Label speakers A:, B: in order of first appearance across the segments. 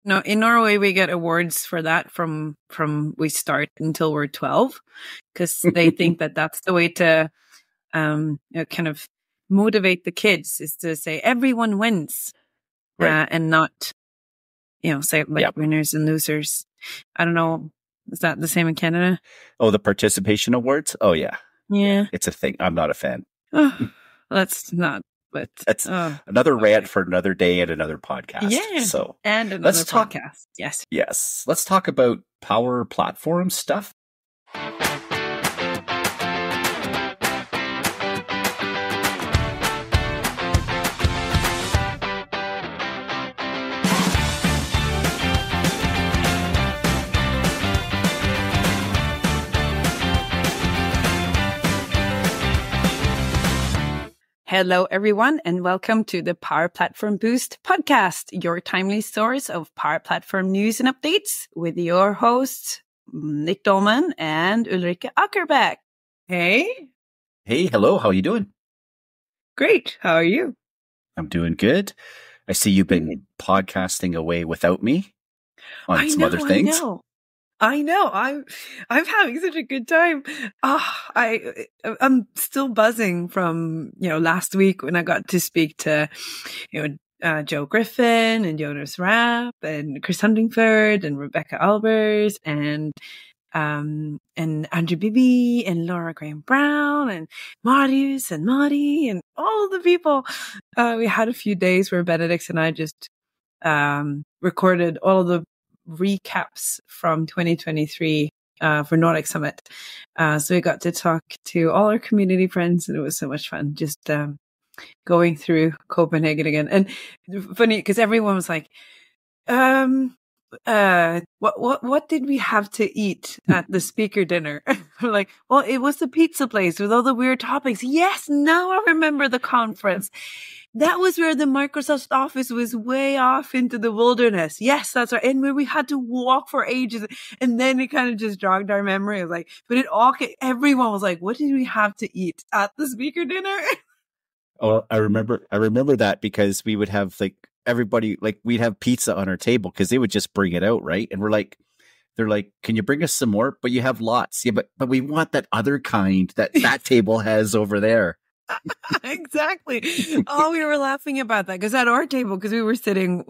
A: No, in Norway we get awards for that from we start until we're 12, because they think that that's the way to kind of motivate the kids, is to say everyone wins,
B: Right.
A: and not say like
B: Yep.
A: winners and losers. I don't know. Is that the same in Canada?
B: Oh, the participation awards? Oh, yeah.
A: Yeah.
B: It's a thing. I'm not a fan.
A: That's not. But
B: that's another rant for another day and another podcast.
A: Yeah.
B: So
A: and another podcast.
B: Yes. Let's talk about Power Platform stuff.
A: Hello, everyone, and welcome to the Power Platform Boost podcast, your timely source of Power Platform news and updates with your hosts, Nick Dolman and Ulrika Ackerbeck. Hey.
B: Hey, hello. How are you doing?
A: Great. How are you?
B: I'm doing good. I see you've been podcasting away without me on some other things.
A: I know. I'm having such a good time. I'm still buzzing from, last week when I got to speak to, Joe Griffin and Jonas Rapp and Chris Huntingford and Rebecca Albers and Andrew Bibby and Laura Graham Brown and Marius and Mari and all of the people. We had a few days where Benedict and I just recorded all of the recaps from 2023 for Nordic Summit. So we got to talk to all our community friends, and it was so much fun just going through Copenhagen again. And funny because everyone was like, what did we have to eat at the speaker dinner? We're like, well, it was the pizza place with all the weird toppings. Yes, now I remember the conference. That was where the Microsoft office was way off into the wilderness. Yes, that's right. And where we had to walk for ages. And then it kind of just jogged our memory. It was like, but everyone was like, what did we have to eat at the speaker dinner?
B: Oh, I remember that because we would have everybody, we'd have pizza on our table because they would just bring it out. Right. And they're like, can you bring us some more? But you have lots. Yeah, but we want that other kind that table has over there.
A: Exactly. Oh, we were laughing about that because at our table, because we were sitting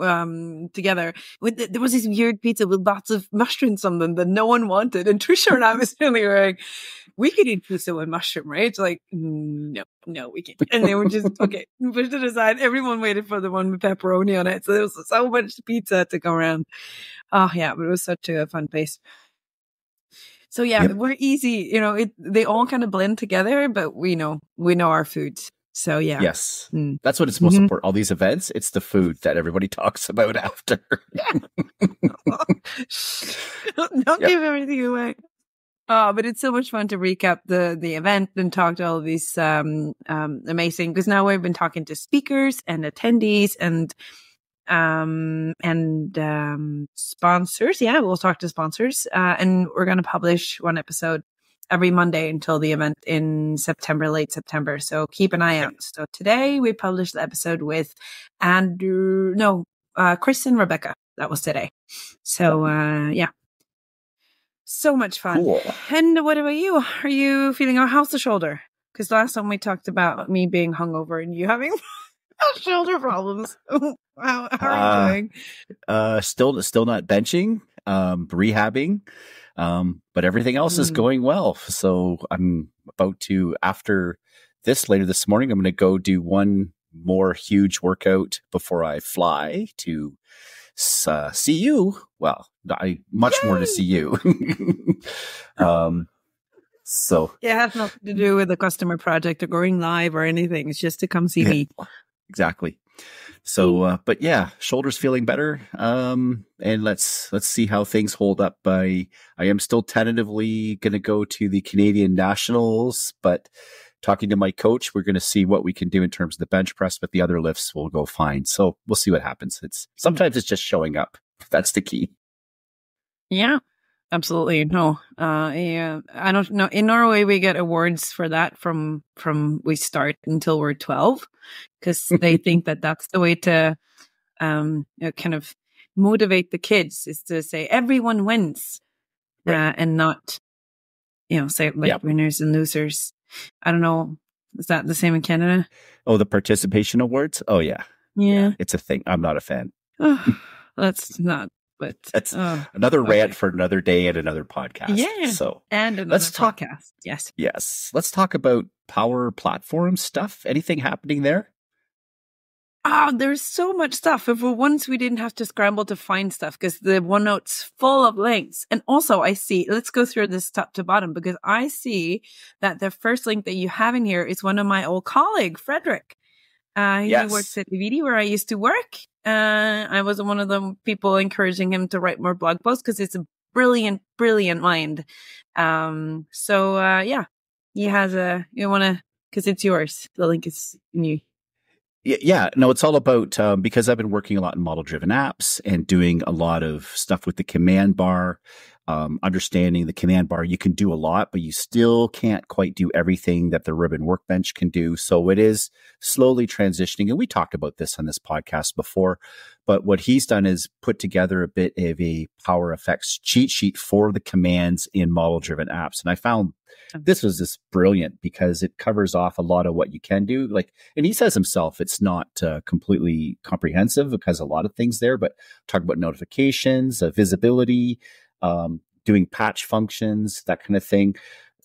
A: together, there was this weird pizza with lots of mushrooms on them that no one wanted. And Trisha and I was really like, we could eat pizza with mushroom, right? It's like, no, we can't. And they were just, okay, pushed it aside. Everyone waited for the one with pepperoni on it. So there was so much pizza to go around. Oh, yeah, but it was such a fun place. So yeah, We're easy, they all kind of blend together, but we know our foods. So yeah.
B: Yes. That's what it's most important. All these events, it's the food that everybody talks about after.
A: Don't give everything away. Oh, but it's so much fun to recap the event and talk to all of these amazing, because now we've been talking to speakers and attendees and sponsors. Yeah, we'll talk to sponsors. And we're going to publish one episode every Monday until the event in late September. So keep an eye out. So today we published the episode with Chris and Rebecca. That was today. So, yeah. So much fun.
B: Cool.
A: And what about you? Are you feeling, how's the shoulder? Because last time we talked about me being hungover and you having shoulder problems. How are you doing?
B: Still not benching, rehabbing, but everything else is going well. So I'm about to, after this later this morning, I'm going to go do one more huge workout before I fly to see you. Well, much more to see you. So
A: it has nothing to do with the customer project or going live or anything. It's just to come see me.
B: Exactly. So, but yeah, shoulders feeling better. And let's see how things hold up. I am still tentatively going to go to the Canadian Nationals, but talking to my coach, we're going to see what we can do in terms of the bench press, but the other lifts will go fine. So we'll see what happens. Sometimes it's just showing up. That's the key.
A: Yeah. Absolutely. No. I don't know. In Norway, we get awards for that from we start until we're 12, because they think that that's the way to, kind of motivate the kids is to say everyone wins, and not, say like winners and losers. I don't know. Is that the same in Canada?
B: Oh, the participation awards? Oh, yeah.
A: Yeah.
B: It's a thing. I'm not a fan.
A: That's not. But
B: that's another rant for another day and another podcast.
A: Yeah.
B: So
A: and another podcast. Yes.
B: Yes. Let's talk about Power Platform stuff. Anything happening there?
A: There's so much stuff. And for once, we didn't have to scramble to find stuff because the OneNote's full of links. And also, I see, let's go through this top to bottom, because I see that the first link that you have in here is one of my old colleague, Frederick. He works at EVD, where I used to work. I was one of the people encouraging him to write more blog posts because it's a brilliant, brilliant mind. He has because it's yours. The link is new.
B: Yeah, no, it's all about, because I've been working a lot in model-driven apps and doing a lot of stuff with the command bar, understanding the command bar. You can do a lot, but you still can't quite do everything that the Ribbon Workbench can do. So it is slowly transitioning. And we talked about this on this podcast before, but what he's done is put together a bit of a Power Effects cheat sheet for the commands in model-driven apps. And I found this was just brilliant because it covers off a lot of what you can do. And he says himself, it's not completely comprehensive because a lot of things there, but talk about notifications, visibility, doing patch functions, that kind of thing,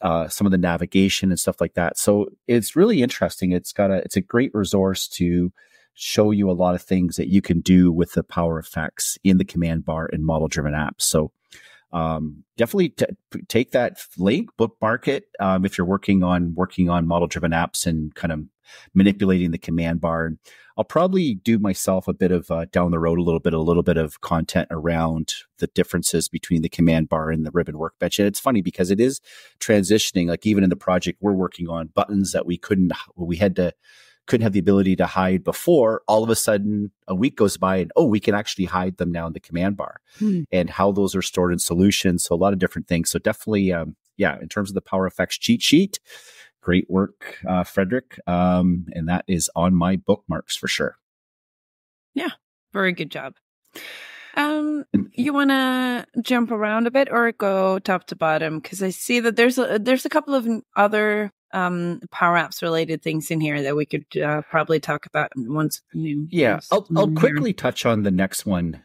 B: some of the navigation and stuff like that. So it's really interesting. It's a great resource to show you a lot of things that you can do with the Power Effects in the command bar in model-driven apps. So definitely take that link, bookmark it. If you're working on model-driven apps and kind of manipulating the command bar, and I'll probably do myself a bit of down the road a little bit of content around the differences between the command bar and the Ribbon Workbench. And it's funny because it is transitioning. Like even in the project we're working on, buttons that we couldn't have the ability to hide before, all of a sudden a week goes by and, we can actually hide them now in the command bar, and how those are stored in solutions. So a lot of different things. So definitely, in terms of the Power Effects cheat sheet, great work, Frederick. And that is on my bookmarks for sure. Yeah.
A: Very good job. You want to jump around a bit or go top to bottom? Because I see that there's a couple of other Power Apps related things in here that we could probably talk about once.
B: I'll quickly touch on the next one.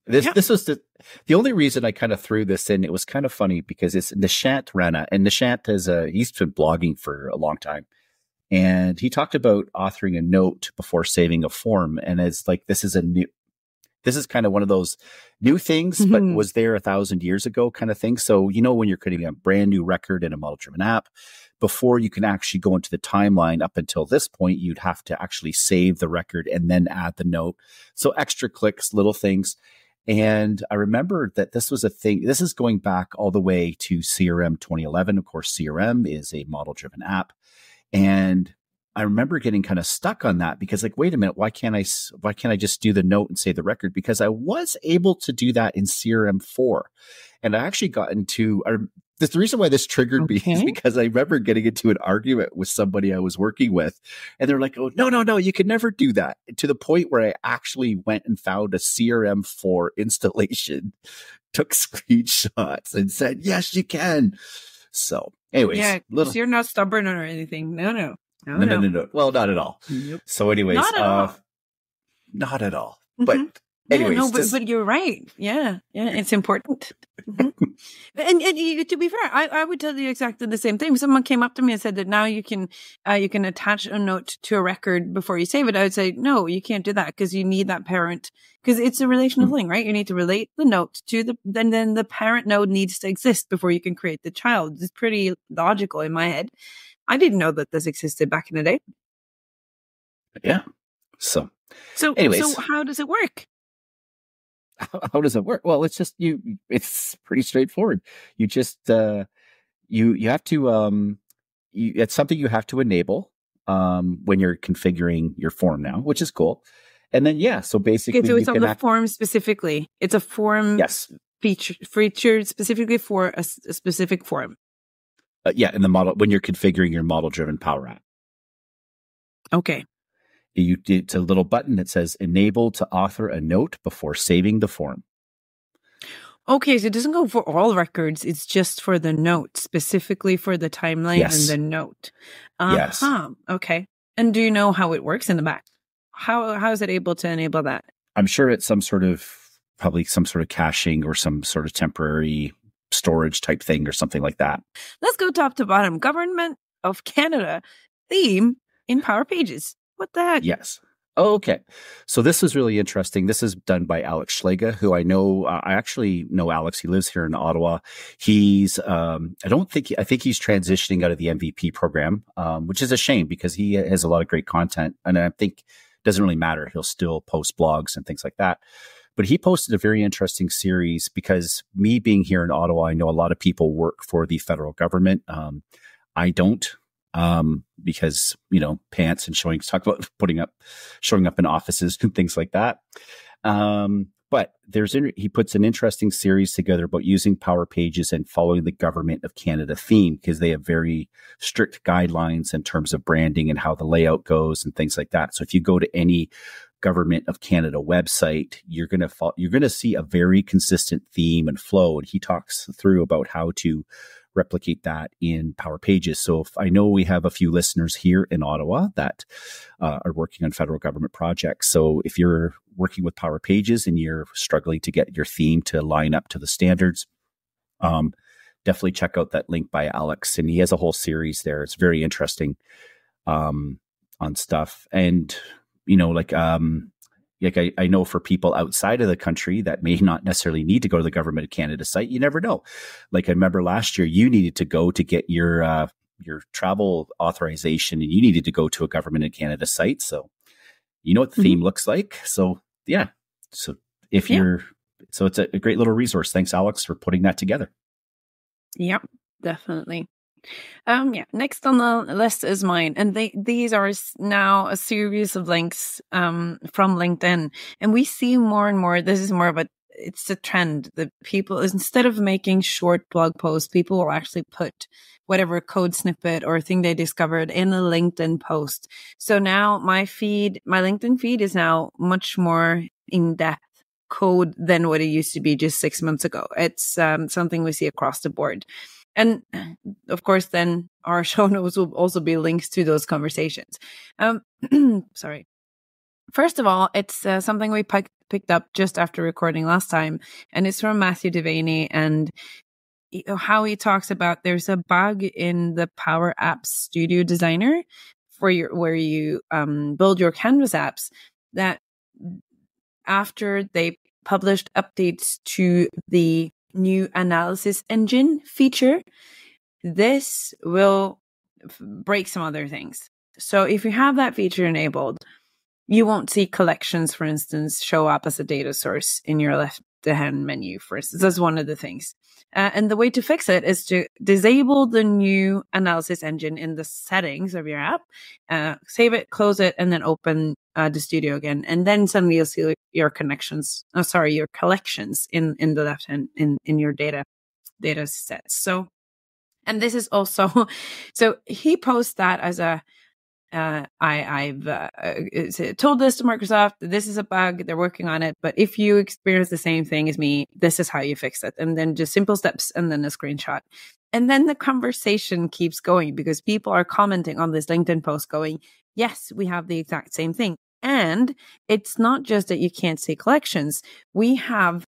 B: This was the only reason I kind of threw this in. It was kind of funny because it's Nishant Rana, and Nishant he's been blogging for a long time, and he talked about authoring a note before saving a form, and it's like this is kind of one of those new things, but was there 1,000 years ago kind of thing. So, when you're creating a brand new record in a model-driven app, before you can actually go into the timeline up until this point, you'd have to actually save the record and then add the note. So extra clicks, little things. And I remember that this was a thing. This is going back all the way to CRM 2011. Of course, CRM is a model-driven app. And I remember getting kind of stuck on that because wait a minute, why can't I just do the note and save the record? Because I was able to do that in CRM 4. And I actually got into, the reason why this triggered me is because I remember getting into an argument with somebody I was working with, and they're like, oh, no, you can never do that, to the point where I actually went and found a CRM 4 installation, took screenshots and said, yes, you can. So anyways,
A: so you're not stubborn or anything. No.
B: Well, not at all.
A: Nope.
B: So anyways, not at all. But anyways,
A: but you're right. Yeah, it's important. And to be fair, I would tell you exactly the same thing. If someone came up to me and said that now you can attach a note to a record before you save it, I would say, no, you can't do that because you need that parent, because it's a relational thing, right? You need to relate the note to then the parent node needs to exist before you can create the child. It's pretty logical in my head. I didn't know that this existed back in the day.
B: Yeah. So
A: anyways. So how does it work?
B: How does it work? Well, it's just it's pretty straightforward. You just, you have to, it's something you have to enable, when you're configuring your form now, which is cool. And then, so basically,
A: so it's on the form specifically. It's a form featured specifically for a specific form.
B: In the model, when you're configuring your model-driven Power App.
A: Okay.
B: It's a little button that says enable to author a note before saving the form.
A: Okay, so it doesn't go for all records. It's just for the note, specifically for the timeline and the note.
B: Yes.
A: Okay. And do you know how it works in the back? How is it able to enable that?
B: I'm sure it's probably some sort of caching or some sort of temporary storage type thing or something like that.
A: Let's go top to bottom. Government of Canada theme in Power Pages. What the heck?
B: Yes. Okay. So this is really interesting. This is done by Alex Schlega, who I know. I actually know Alex. He lives here in Ottawa. He's, I think he's transitioning out of the MVP program, which is a shame because he has a lot of great content. And I think it doesn't really matter. He'll still post blogs and things like that. But he posted a very interesting series because me being here in Ottawa, I know a lot of people work for the federal government. I don't. Because, pants and talk about showing up in offices and things like that. But he puts an interesting series together about using Power Pages and following the Government of Canada theme because they have very strict guidelines in terms of branding and how the layout goes and things like that. So if you go to any Government of Canada website, you're going to see a very consistent theme and flow. And he talks through about how to replicate that in Power Pages. So if I know we have a few listeners here in Ottawa that are working on federal government projects. So if you're working with Power Pages and you're struggling to get your theme to line up to the standards, definitely check out that link by Alex. And he has a whole series there. It's very interesting on stuff. And, I know for people outside of the country that may not necessarily need to go to the Government of Canada site, you never know. Like I remember last year, you needed to go to get your travel authorization and you needed to go to a Government of Canada site. So you know what the theme looks like. So yeah. So so it's a great little resource. Thanks, Alex, for putting that together.
A: Yep, definitely. Next on the list is mine. And these are now a series of links from LinkedIn. And we see more and more, this is more of it's a trend that people, instead of making short blog posts, people will actually put whatever code snippet or thing they discovered in a LinkedIn post. So now my LinkedIn feed is now much more in-depth code than what it used to be just 6 months ago. It's something we see across the board. And of course, then our show notes will also be links to those conversations. Sorry. First of all, it's something we picked up just after recording last time, and it's from Matthew Devaney, and how he talks about there's a bug in the Power Apps Studio Designer where you build your Canvas apps that after they published updates to the new analysis engine feature, this will break some other things. So if you have that feature enabled, you won't see collections, for instance, show up as a data source in your left-hand menu, for instance. That's one of the things. And the way to fix it is to disable the new analysis engine in the settings of your app, save it, close it, and then open the studio again. And then suddenly you'll see your collections in the left hand in your data sets. So, and this is also, so he posts that as I've told this to Microsoft, this is a bug, they're working on it, but if you experience the same thing as me, this is how you fix it. And then just simple steps and then a screenshot. And then the conversation keeps going because people are commenting on this LinkedIn post going, yes, we have the exact same thing. And it's not just that you can't see collections. We have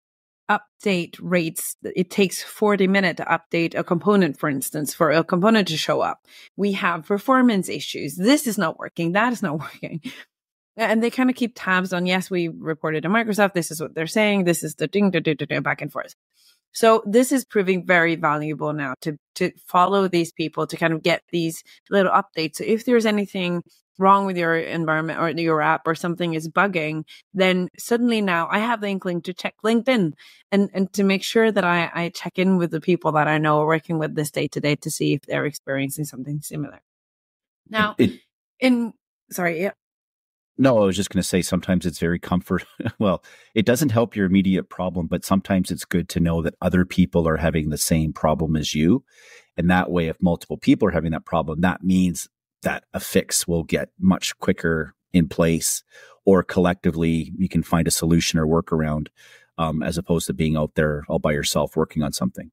A: update rates. It takes 40 minutes to update a component, for instance, for a component to show up. We have performance issues. This is not working. That is not working. And they kind of keep tabs on, yes, we reported to Microsoft. This is what they're saying. This is the ding, back and forth. So this is proving very valuable now to follow these people, to kind of get these little updates. So if there's anything wrong with your environment or your app or something is bugging, then suddenly now I have the inkling to check LinkedIn and to make sure that I check in with the people that I know are working with this day to day to see if they're experiencing something similar. Now,
B: No, I was just going to say sometimes it's very well, it doesn't help your immediate problem, but sometimes it's good to know that other people are having the same problem as you. And that way, if multiple people are having that problem, that means that a fix will get much quicker in place, or collectively you can find a solution or workaround, as opposed to being out there all by yourself working on something.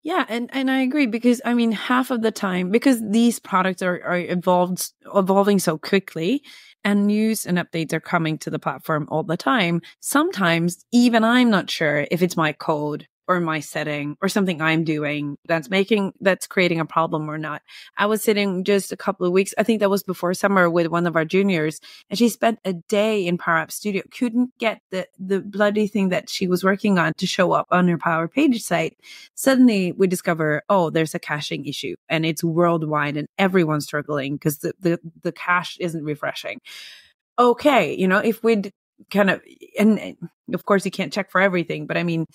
A: Yeah, and I agree, because I mean, half of the time, because these products are evolving so quickly, and news and updates are coming to the platform all the time, sometimes even I'm not sure if it's my code or my setting or something I'm doing that's creating a problem or not. I was sitting just a couple of weeks, I think that was before summer, with one of our juniors, and she spent a day in Power Apps Studio, couldn't get the bloody thing that she was working on to show up on her Power Page site. Suddenly we discover, oh, there's a caching issue, and it's worldwide, and everyone's struggling because the cache isn't refreshing. Okay, if we'd kind of, and of course you can't check for everything, but I mean,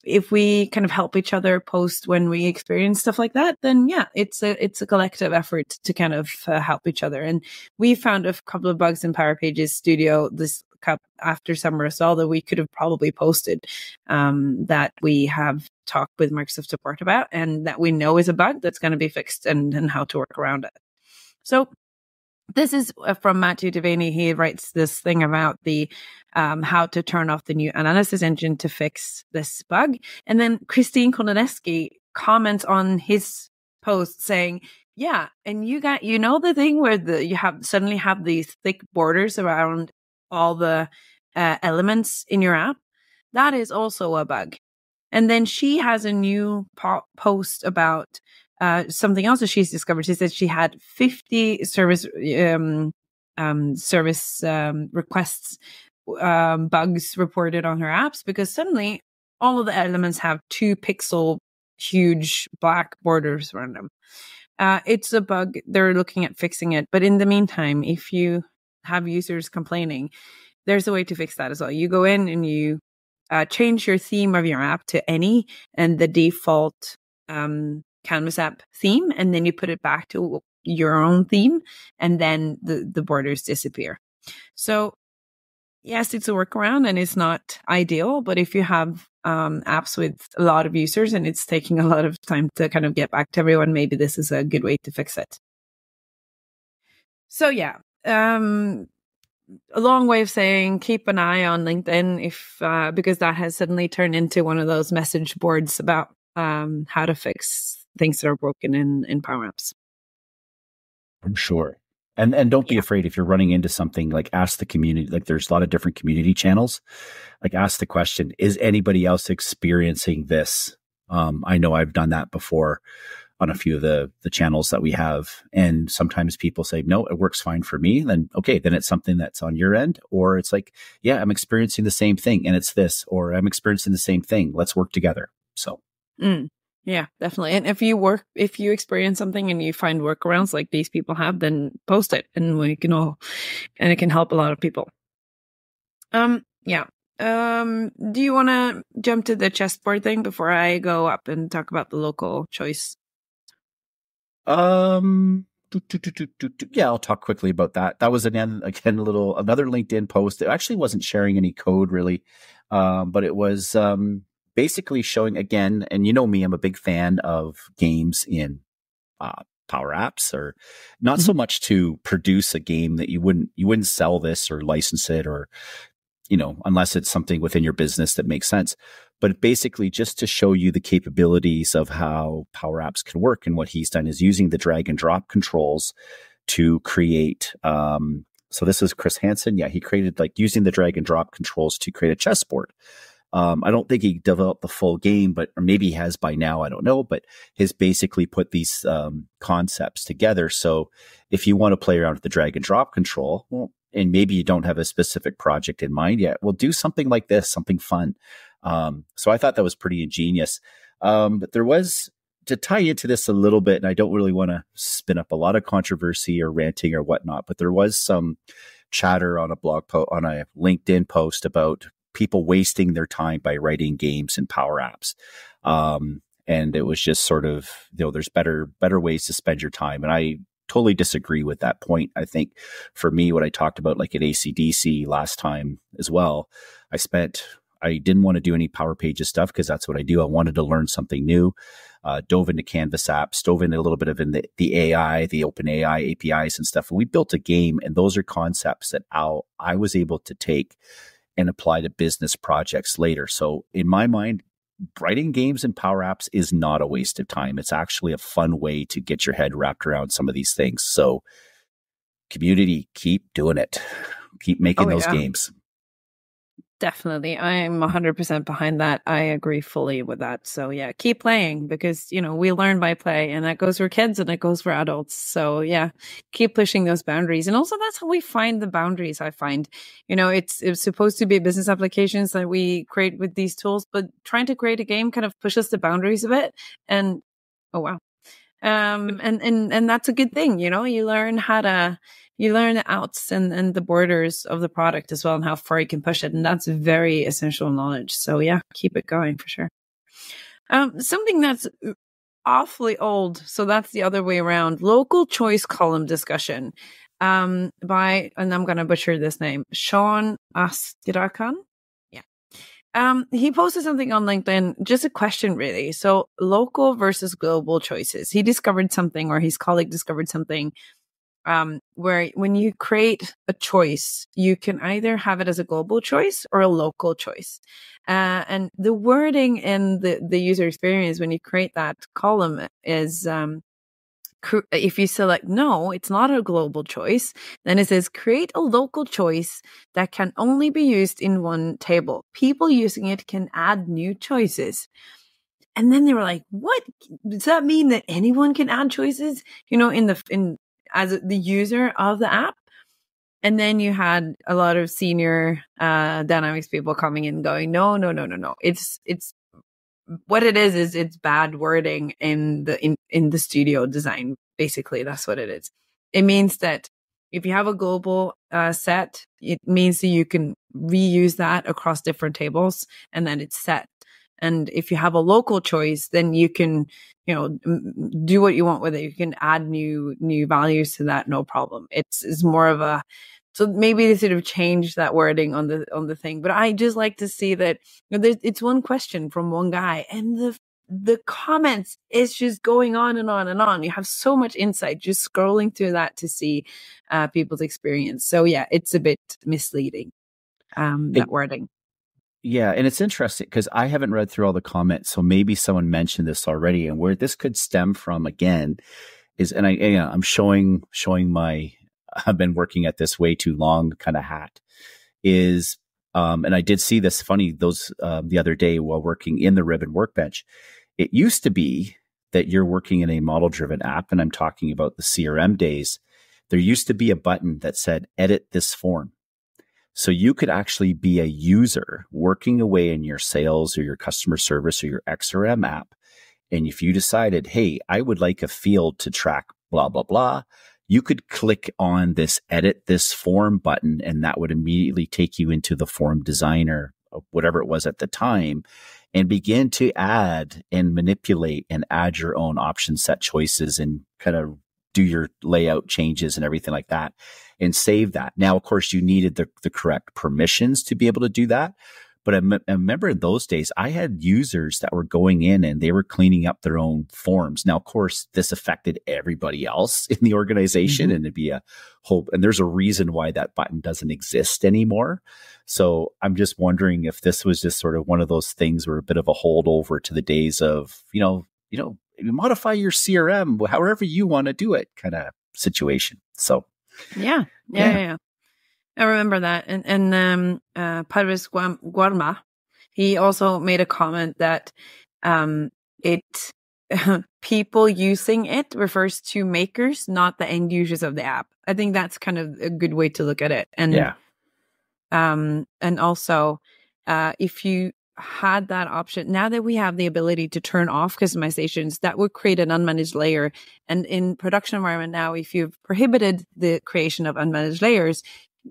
A: if we kind of help each other post when we experience stuff like that, then yeah, it's a collective effort to kind of help each other. And we found a couple of bugs in Power Pages Studio this after summer as well that we could have probably posted, that we have talked with Microsoft support about, and that we know is a bug that's going to be fixed, and how to work around it. So this is from Matthew Devaney. He writes this thing about the how to turn off the new analysis engine to fix this bug. And then Christine Koloneski comments on his post saying, yeah, and you know the thing where you suddenly have these thick borders around all the elements in your app? That is also a bug. And then she has a new post about something else that she's discovered. She said she had 50 service requests, bugs reported on her apps, because suddenly all of the elements have 2-pixel huge black borders around them. It's a bug. They're looking at fixing it. But in the meantime, if you have users complaining, there's a way to fix that as well. You go in and you change your theme of your app to any, and the default Canvas app theme, and then you put it back to your own theme, and then the borders disappear. So yes, it's a workaround and it's not ideal, but if you have apps with a lot of users and it's taking a lot of time to kind of get back to everyone, maybe this is a good way to fix it. So yeah, a long way of saying keep an eye on LinkedIn, because that has suddenly turned into one of those message boards about how to fix things that are broken in Power Apps.
B: I'm sure. And don't be afraid if you're running into something, like ask the community. Like there's a lot of different community channels. Like ask the question, is anybody else experiencing this? I know I've done that before on a few of the channels that we have. And sometimes people say, no, it works fine for me. Then, okay, then it's something that's on your end. Or it's like, yeah, I'm experiencing the same thing and it's this, or I'm experiencing the same thing. Let's work together. So.
A: Yeah, definitely. And if you experience something and you find workarounds like these people have, then post it, and it can help a lot of people. Yeah. Do you want to jump to the chessboard thing before I go up and talk about the local choice?
B: Yeah, I'll talk quickly about that. That was another LinkedIn post. It actually wasn't sharing any code really, but it was basically showing again. And you know me, I'm a big fan of games in Power Apps, or not so much to produce a game that you wouldn't sell this or license it, or unless it's something within your business that makes sense. But basically just to show you the capabilities of how Power Apps can work. And what he's done is using the drag and drop controls to create. So this is Chris Hansen. Yeah, he created using the drag and drop controls to create a chessboard. I don't think he developed the full game, or maybe he has by now. I don't know, but he's basically put these concepts together. So if you want to play around with the drag and drop control, and maybe you don't have a specific project in mind yet, we'll do something like this, something fun. So I thought that was pretty ingenious. But there was, to tie into this a little bit, and I don't really want to spin up a lot of controversy or ranting or whatnot, but there was some chatter on a blog post, on a LinkedIn post about people wasting their time by writing games in Power Apps. And it was just sort of, there's better ways to spend your time. And I totally disagree with that point. I think for me, what I talked about at ACDC last time as well, I spent I didn't want to do any Power Pages stuff because that's what I do. I wanted to learn something new. Dove into Canvas apps, dove into a little bit of in the AI, the open AI APIs and stuff. And we built a game, and those are concepts that I was able to take and apply to business projects later. So in my mind, writing games and Power Apps is not a waste of time. It's actually a fun way to get your head wrapped around some of these things. So community, keep doing it. Keep making those games.
A: Definitely. I'm 100% behind that. I agree fully with that. So yeah, keep playing because, we learn by play, and that goes for kids and it goes for adults. So yeah, keep pushing those boundaries. And also that's how we find the boundaries. I find, it's supposed to be business applications that we create with these tools, but trying to create a game kind of pushes the boundaries a bit. And oh, wow. And that's a good thing. You learn the outs and the borders of the product as well, and how far you can push it. And that's very essential knowledge. So yeah, keep it going for sure. Something that's awfully old. So that's the other way around. Local choice column discussion, by, and I'm going to butcher this name, Sean Astrakhan. Yeah. He posted something on LinkedIn, just a question really. So local versus global choices. He discovered something, or his colleague discovered something, where when you create a choice, you can either have it as a global choice or a local choice. And the wording in the user experience when you create that column is, if you select no, it's not a global choice, then it says create a local choice that can only be used in one table. People using it can add new choices. And then they were like, what does that mean, that anyone can add choices, as the user of the app? And then you had a lot of senior Dynamics people coming in going, no. It's what it is it's bad wording in the studio design. Basically, that's what it is. It means that if you have a global set, it means that you can reuse that across different tables, and then it's set. And if you have a local choice, then you can, do what you want with it. You can add new values to that, no problem. It's more of a, so maybe they sort of changed that wording on the thing. But I just like to see that it's one question from one guy, and the comments is just going on and on and on. You have so much insight just scrolling through that to see people's experience. So yeah, it's a bit misleading, that wording.
B: Yeah, and it's interesting because I haven't read through all the comments, so maybe someone mentioned this already. And where this could stem from again is, and I'm showing my, I've been working at this way too long kind of hat is, and I did see this funny the other day while working in the Ribbon Workbench. It used to be that you're working in a model-driven app, and I'm talking about the CRM days. There used to be a button that said "Edit this form." So you could actually be a user working away in your sales or your customer service or your XRM app. And if you decided, hey, I would like a field to track blah, blah, blah, you could click on this edit this form button, and that would immediately take you into the form designer, whatever it was at the time, and begin to add and manipulate and add your own option set choices and kind of do your layout changes and everything like that and save that. Now, of course, you needed the correct permissions to be able to do that. But I remember in those days, I had users that were going in and they were cleaning up their own forms. Now, of course, this affected everybody else in the organization, and it'd be a whole, and there's a reason why that button doesn't exist anymore. So I'm just wondering if this was just sort of one of those things where a bit of a holdover to the days of, modify your CRM however you want to do it kind of situation. So
A: yeah. I remember that. And Parvis Guarma, he also made a comment that people using it refers to makers, not the end users of the app. I think that's kind of a good way to look at it. And and also if you had that option, now that we have the ability to turn off customizations, that would create an unmanaged layer. And in production environment now, if you've prohibited the creation of unmanaged layers,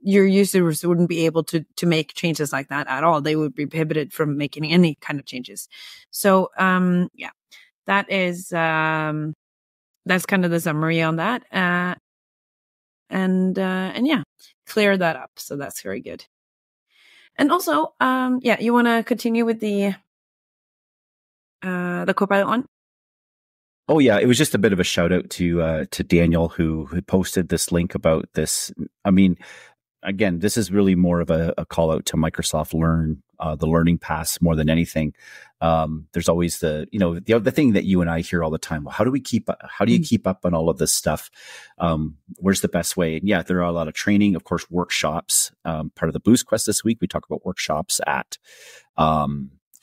A: your users wouldn't be able to make changes like that at all. They would be prohibited from making any kind of changes. So that is that's kind of the summary on that. And yeah, clear that up. So that's very good. And also, you want to continue with the Copilot one?
B: Oh yeah, it was just a bit of a shout out to Daniel who posted this link about this. I mean, again, this is really more of a call out to Microsoft Learn, the Learning Pass more than anything. There's always the thing that you and I hear all the time. Well, how do you keep up on all of this stuff? Where's the best way? And yeah, there are a lot of training, of course, workshops. Part of the Boost Quest this week, we talk about workshops at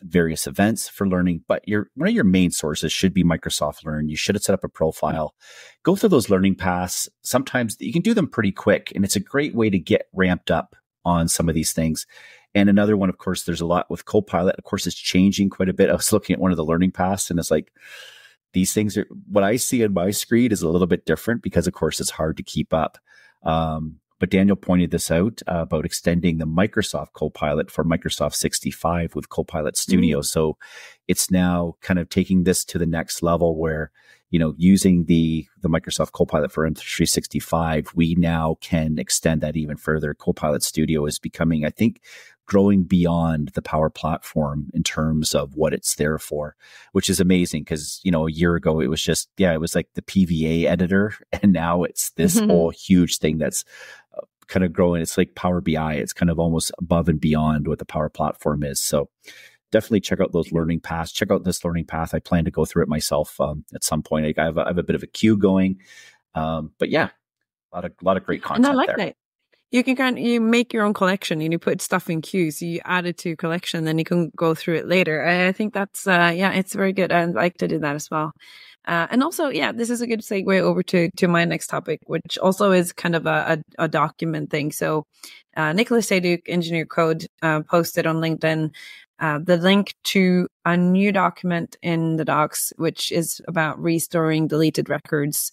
B: various events for learning, but one of your main sources should be Microsoft Learn. You should have set up a profile, go through those learning paths. Sometimes you can do them pretty quick, and it's a great way to get ramped up on some of these things. And another one, of course, there's a lot with Copilot. Of course, it's changing quite a bit. I was looking at one of the learning paths, and it's like, these things are, what I see in my screen is a little bit different because, of course, it's hard to keep up. But Daniel pointed this out about extending the Microsoft Copilot for Microsoft 65 with Copilot Studio. So it's now kind of taking this to the next level where, using the Microsoft Copilot for M365, we now can extend that even further. Copilot Studio is becoming, I think, growing beyond the Power Platform in terms of what it's there for, which is amazing because, a year ago it was just, it was like the PVA editor. And now it's this whole huge thing that's kind of growing. It's like Power BI. It's kind of almost above and beyond what the Power Platform is. So definitely check out those learning paths. Check out this learning path. I plan to go through it myself at some point. I have a bit of a queue going. But yeah, a lot of great content.
A: And I like
B: there.
A: that. You can you make your own collection and you put stuff in queues. So you add it to collection, then you can go through it later. I think that's, it's very good. I'd like to do that as well. And also, this is a good segue over to my next topic, which also is kind of a document thing. So, Nicholas Sayduke, Engineer Code, posted on LinkedIn, the link to a new document in the docs, which is about restoring deleted records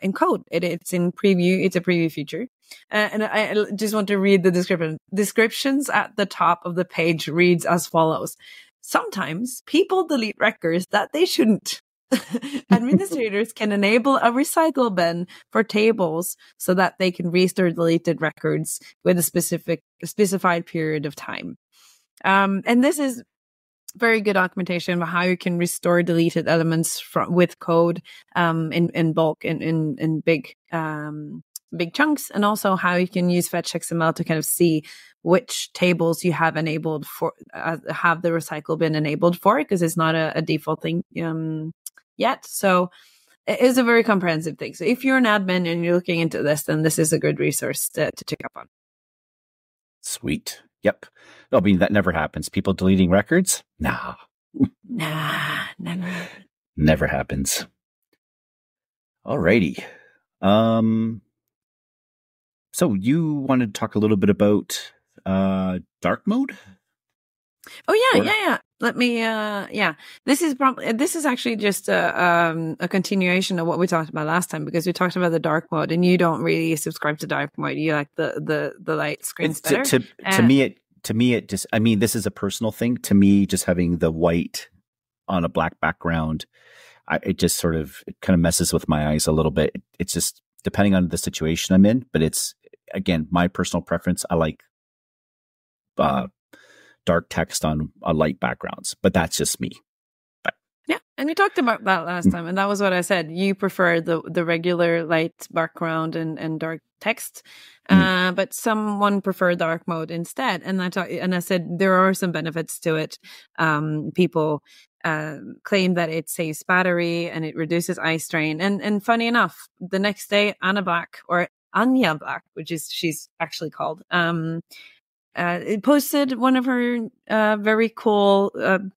A: in code. It's in preview. It's a preview feature. And I just want to read the description. Descriptions at the top of the page reads as follows. Sometimes people delete records that they shouldn't. Administrators can enable a recycle bin for tables so that they can restore deleted records with a specified period of time. And this is very good documentation of how you can restore deleted elements with code in bulk, in big chunks, and also how you can use Fetch XML to kind of see which tables you have enabled for, have the recycle bin enabled for, because it's not a default thing yet. So it is a very comprehensive thing. So if you're an admin and you're looking into this, then this is a good resource to check up on.
B: Sweet. Yep. I mean, that never happens. People deleting records? Nah.
A: Never.
B: Never happens. Alrighty. So you wanted to talk a little bit about dark mode?
A: Oh yeah. Let me. This is actually just a continuation of what we talked about last time, because we talked about the dark mode, and you don't really subscribe to dark mode. You like the light screens better.
B: To me, it just. I mean, this is a personal thing. To me, just having the white on a black background, it just sort of kind of messes with my eyes a little bit. It's just depending on the situation I'm in, but it's again my personal preference. I like dark text on light backgrounds, but that's just me.
A: Yeah, and we talked about that last time, and that was what I said. You prefer the regular light background and dark text, but someone preferred dark mode instead. And I said there are some benefits to it. People claim that it saves battery and it reduces eye strain. And funny enough, the next day, Anya Black, which is she's actually called, it posted one of her very cool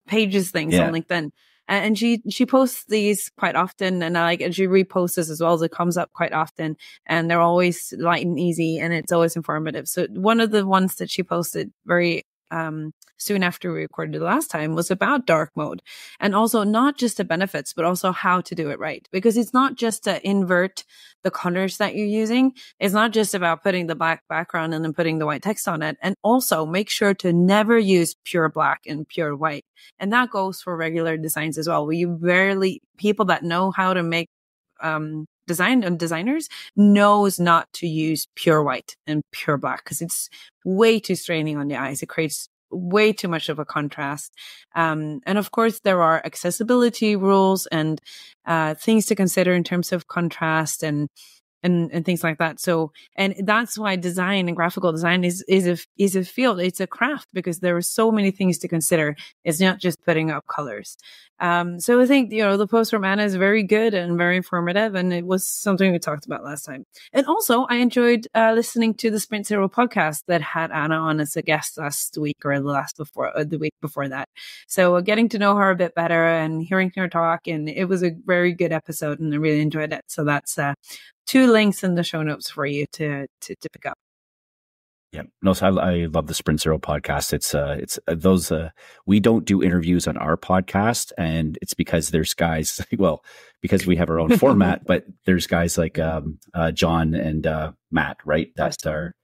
A: pages things on LinkedIn. And she posts these quite often, and she reposts this as well. So it comes up quite often, and they're always light and easy, and it's always informative. So one of the ones that she posted very soon after we recorded the last time was about dark mode, and also not just the benefits, but also how to do it right. Because it's not just to invert the colors that you're using. It's not just about putting the black background and then putting the white text on it. And also make sure to never use pure black and pure white. And that goes for regular designs as well, where people that know how to make design and designers knows not to use pure white and pure black because it's way too straining on the eyes. It creates way too much of a contrast. And of course, there are accessibility rules and things to consider in terms of contrast and things like that. So, and that's why design and graphical design is a field. It's a craft because there are so many things to consider. It's not just putting up colors. So I think, the post from Anna is very good and very informative. And it was something we talked about last time. And also I enjoyed listening to the Sprint Zero podcast that had Anna on as a guest last week or the week before that. So getting to know her a bit better and hearing her talk. And it was a very good episode and I really enjoyed it. So that's 2 links in the show notes for you to pick up.
B: Yeah, no, so I love the Sprint Zero podcast. It's those, we don't do interviews on our podcast, and it's because there's guys, well, because we have our own format, but there's guys like, John and, Matt, right?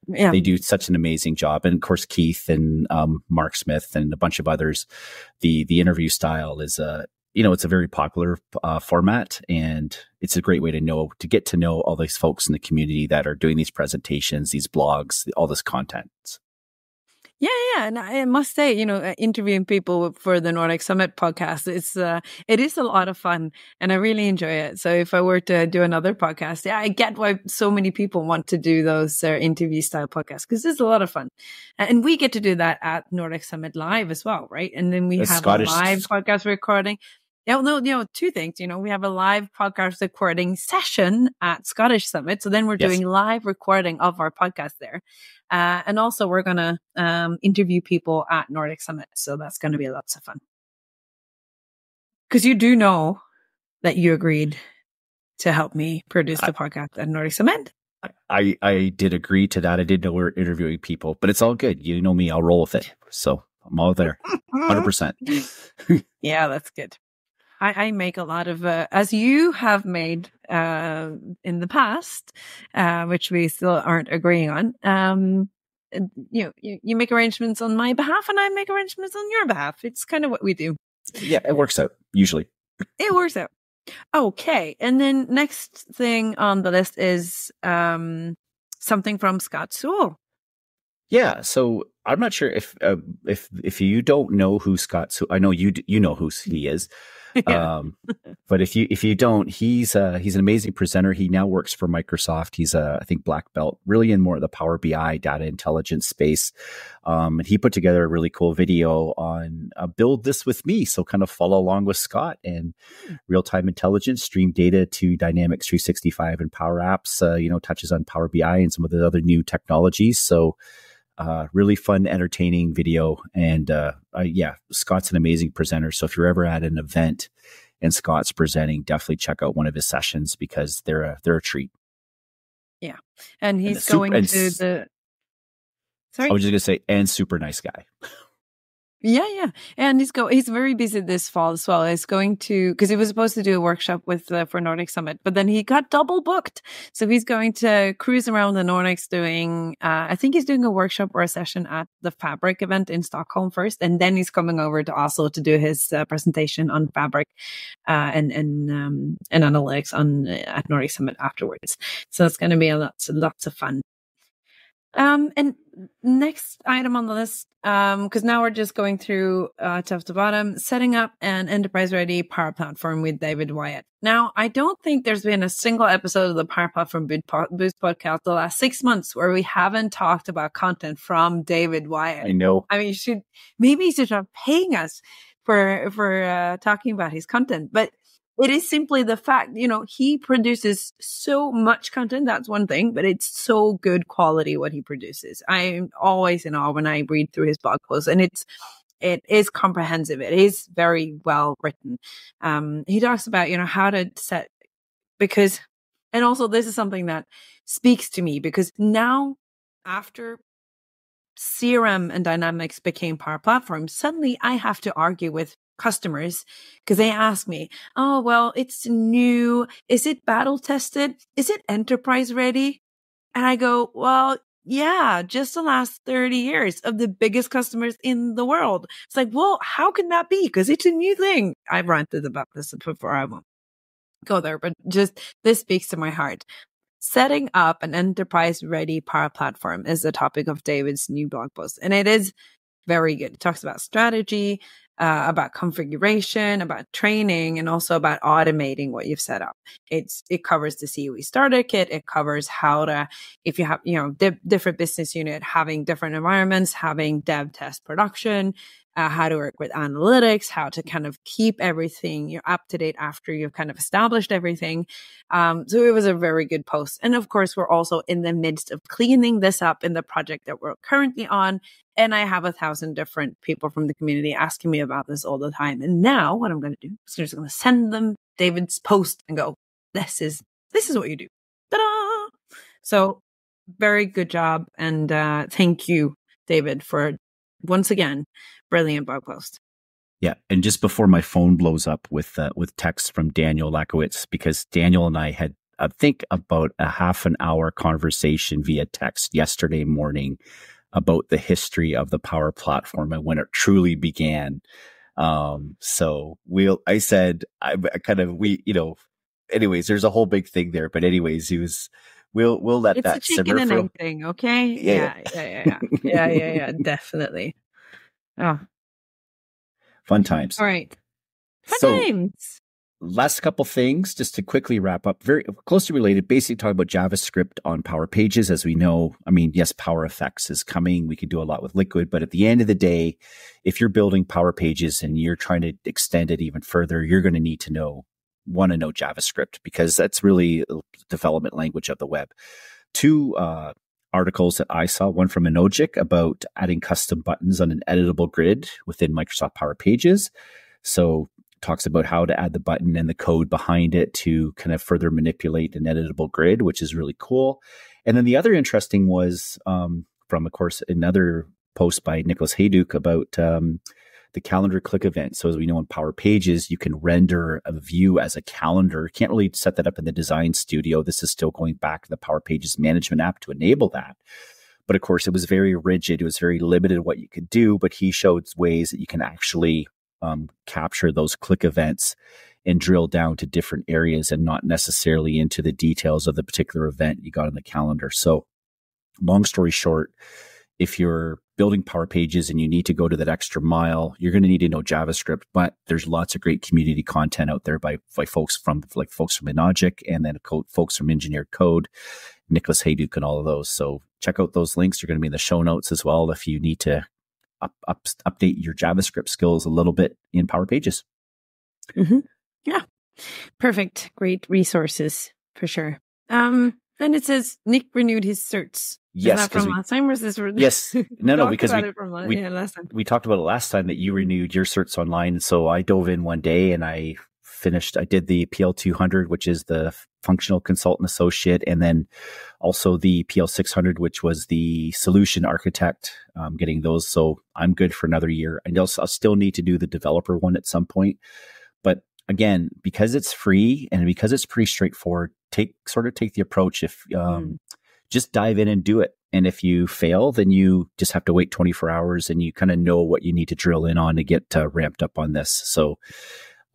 B: They do such an amazing job. And of course, Keith and, Mark Smith and a bunch of others. The interview style is, it's a very popular format, and it's a great way to get to know all these folks in the community that are doing these presentations, these blogs, all this content.
A: Yeah. And I must say, interviewing people for the Nordic Summit podcast, it is a lot of fun and I really enjoy it. So if I were to do another podcast, I get why so many people want to do those interview style podcasts because it's a lot of fun. And we get to do that at Nordic Summit Live as well, right? And then we have a live podcast recording. No, 2 things. We have a live podcast recording session at Scottish Summit. So then we're doing live recording of our podcast there. And also we're going to interview people at Nordic Summit. So that's going to be lots of fun. Because you do know that you agreed to help me produce the podcast at Nordic Summit.
B: I did agree to that. I didn't know we were interviewing people, but it's all good. You know me, I'll roll with it. So I'm all there. 100%.
A: Yeah, that's good. I make a lot of, as you have made in the past, which we still aren't agreeing on. You make arrangements on my behalf and I make arrangements on your behalf. It's kind of what we do.
B: Yeah, it works out, usually.
A: It works out. Okay. And then next thing on the list is something from Scott Sewell.
B: Yeah, so I'm not sure if you don't know who Scott Sewell, I know you know who he is.
A: Yeah.
B: But if you don't, he's an amazing presenter. He now works for Microsoft. He's I think black belt, really in more of the Power BI data intelligence space. And he put together a really cool video on Build This With Me. So kind of follow along with Scott and real-time intelligence, stream data to Dynamics 365 and Power Apps, touches on Power BI and some of the other new technologies. So really fun, entertaining video. And Scott's an amazing presenter. So if you're ever at an event and Scott's presenting, definitely check out one of his sessions because they're a treat.
A: Yeah. And he's going to the... Sorry?
B: I was just going to say, and super nice guy.
A: Yeah. And he's very busy this fall as well. He's going to, because he was supposed to do a workshop for Nordic Summit, but then he got double booked. So he's going to cruise around the Nordics doing, I think he's doing a workshop or a session at the Fabric event in Stockholm first. And then he's coming over to Oslo to do his presentation on Fabric, and analytics at Nordic Summit afterwards. So it's going to be lots of fun. And next item on the list, because now we're just going through top to bottom, setting up an enterprise-ready Power Platform with David Wyatt. Now, I don't think there's been a single episode of the Power Platform Boost podcast the last 6 months where we haven't talked about content from David Wyatt.
B: I know.
A: I mean, maybe he should start paying us for talking about his content, but it is simply the fact, he produces so much content. That's one thing, but it's so good quality what he produces. I'm always in awe when I read through his blog posts, and it is comprehensive. It is very well written. He talks about, how to set, and also this is something that speaks to me because now after CRM and Dynamics became Power Platform, suddenly I have to argue with customers because they ask me, oh, well, it's new. Is it battle tested? Is it enterprise ready? And I go, well, yeah, just the last 30 years of the biggest customers in the world. It's like, well, how can that be? Because it's a new thing. I've ranted about this before. I won't. go there, but just this speaks to my heart. Setting up an enterprise-ready Power Platform is the topic of David's new blog post, and it is very good. It talks about strategy, about configuration, about training, and also about automating what you've set up. It covers the COE starter kit. It covers how to, if you have, different business unit, having different environments, having dev, test, production, how to work with analytics, how to kind of keep everything up to date after you've kind of established everything. So it was a very good post. And of course, we're also in the midst of cleaning this up in the project that we're currently on. And I have 1,000 different people from the community asking me about this all the time. And now what I'm going to do is I'm just going to send them David's post and go, this is what you do. Ta-da! So very good job. And thank you, David, for once again, brilliant blog post.
B: Yeah. And just before my phone blows up with text from Daniel Lakowitz, because Daniel and I had, I think, about a half an hour conversation via text yesterday morning about the history of the Power Platform and when it truly began. So anyways, there's a whole big thing there, but anyways, we'll let
A: it's
B: that simmer
A: for a chicken and egg thing. Okay. Yeah. Definitely. Oh,
B: fun times.
A: All right. Fun times.
B: Last couple things, just to quickly wrap up, very closely related, basically talking about JavaScript on Power Pages. As we know, I mean, yes, Power Effects is coming. We can do a lot with Liquid, but at the end of the day, if you're building Power Pages and you're trying to extend it even further, you're going to want to know JavaScript, because that's really the development language of the web. Two articles that I saw, one from Enogic about adding custom buttons on an editable grid within Microsoft Power Pages. So talks about how to add the button and the code behind it to kind of further manipulate an editable grid, which is really cool. And then the other interesting was from, of course, another post by Nicholas Hayduke about the calendar click event. So as we know in Power Pages, you can render a view as a calendar. You can't really set that up in the design studio. This is still going back to the Power Pages management app to enable that. But of course, it was very rigid. It was very limited what you could do, but he showed ways that you can actually capture those click events and drill down to different areas and not necessarily into the details of the particular event you got on the calendar. So long story short, if you're building Power Pages and you need to go to that extra mile, you're going to need to know JavaScript, but there's lots of great community content out there by folks from Enogic, and then folks from Engineered Code, Nicholas Hayduke, and all of those. So check out those links. They're going to be in the show notes as well if you need to update your JavaScript skills a little bit in Power Pages.
A: Mm-hmm. Yeah. Perfect. Great resources for sure. Then it says Nick renewed his certs.
B: Yes,
A: is that from last time, or is this?
B: Yes, no, because
A: last time.
B: We talked about it last time that you renewed your certs online. So I dove in one day and I did the PL200, which is the functional consultant associate, and then also the PL600, which was the solution architect, getting those. So I'm good for another year. And I'll still need to do the developer one at some point. But again, because it's free and because it's pretty straightforward, take the approach if, just dive in and do it. And if you fail, then you just have to wait 24 hours and you kind of know what you need to drill in on to get ramped up on this. So,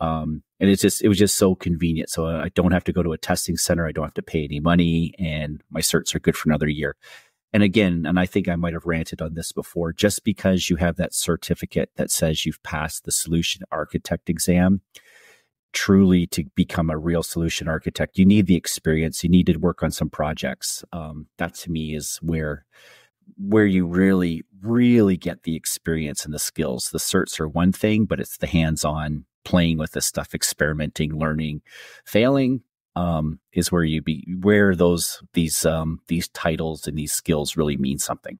B: and it was just so convenient. So I don't have to go to a testing center. I don't have to pay any money, and my certs are good for another year. And again, and I think I might have ranted on this before, just because you have that certificate that says you've passed the solution architect exam, truly to become a real solution architect, you need the experience. You need to work on some projects. That to me is where you really, really get the experience and the skills. The certs are one thing, but it's the hands-on playing with this stuff, experimenting, learning, failing, is where these titles and these skills really mean something.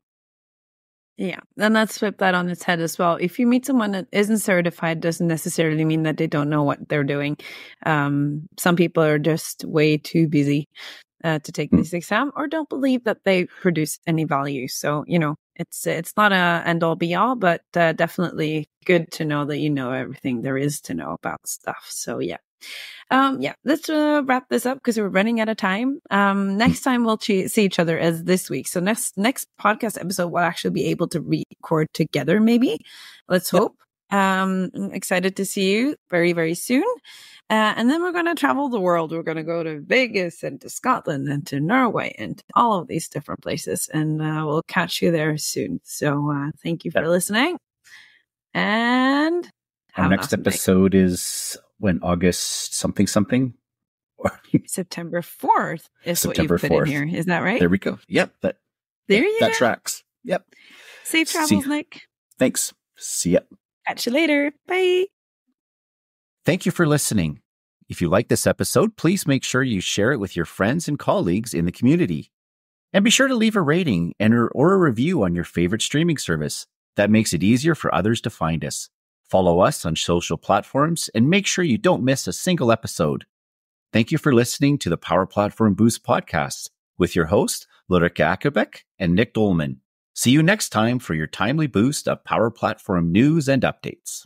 A: Yeah, and let's flip that on its head as well. If you meet someone that isn't certified, doesn't necessarily mean that they don't know what they're doing. Some people are just way too busy to take this exam, or don't believe that they produce any value. So, it's not a end all be all, but definitely good to know that you know everything there is to know about stuff. So yeah. Let's wrap this up because we're running out of time. Next time we'll see each other as this week. So next podcast episode, we'll actually be able to record together. Maybe. Let's hope. I'm excited to see you very, very soon. And then we're going to travel the world. We're going to go to Vegas and to Scotland and to Norway and to all of these different places. And we'll catch you there soon. So thank you for listening. And
B: our next episode is when August something.
A: September 4th is
B: September
A: what you put in here. Is that right?
B: There we go. Yep. That tracks. Yep.
A: Safe travels, Nick.
B: Thanks. See ya.
A: Catch you later. Bye.
B: Thank you for listening. If you like this episode, please make sure you share it with your friends and colleagues in the community. And be sure to leave a rating or a review on your favorite streaming service. That makes it easier for others to find us. Follow us on social platforms and make sure you don't miss a single episode. Thank you for listening to the Power Platform Boost podcast with your host, Ulrika Ackerbeck and Nick Dolman. See you next time for your timely boost of Power Platform news and updates.